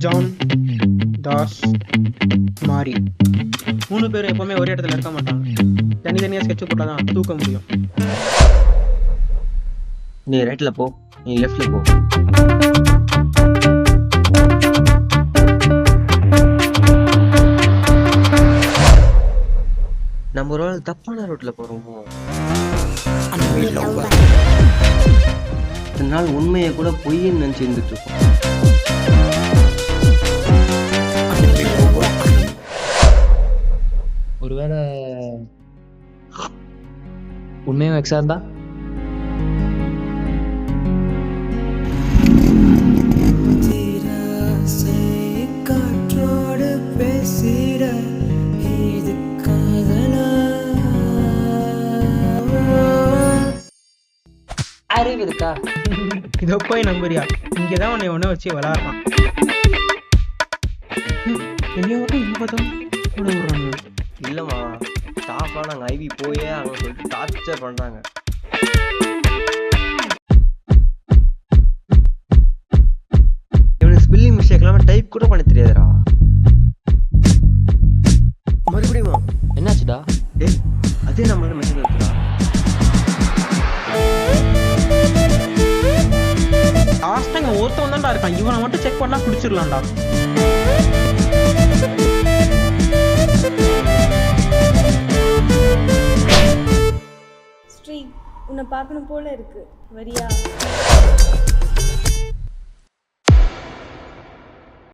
John, Das, மாரி 3 பேரும் எப்பவுமே ஒரே இடத்துல இருக்க மாட்டாங்க. தனித்தனியாக ஸ்கெட்ச் போட்டால் தான் தூக்க முடியும். நீ ரைட்டில் போ, நீ லெஃப்டில் போ. நம்ம ஒரு நாள் தப்பான ரோட்டில் போகிறோமோ? இத்தனை நாள் உண்மையை கூட பொய்ன்னு நினச்சி இருந்துட்டு இருக்கோம். ஒருவேளை உண்மையும் எக்ஸா இருந்தா? அறிவு இருக்கா? இதோ போய் நம்புறியா? இங்கேதான் உன்னை ஒன்றை வச்சு விளாட்றான். என்னைய மட்டும் இங்கே பார்த்தோம் கூட விடுறாங்க. இல்லைம்மா, ஸ்டாஃப்லாம் நாங்கள் ஐவி போயே அவங்க சொல்லிட்டு டார்ச்சர் பண்ணுறாங்க. இவனுக்கு ஸ்பெல்லிங் மிஸ்டேக் இல்லாமல் டைப் கூட பண்ண தெரியாதுடா. மறுபடியும் என்னாச்சுடா? டேய், அதே நம்மளோட மெசேஜ் இருக்குடா. லாஸ்ட் டைம் ஒருத்தவன் தான்டா இருக்கான். இவனை மட்டும் செக் பண்ணா பிடிச்சிடலாம்டா. ஸ்ரீ, உன்னை பார்க்கணும் போல இருக்கு, வரியா?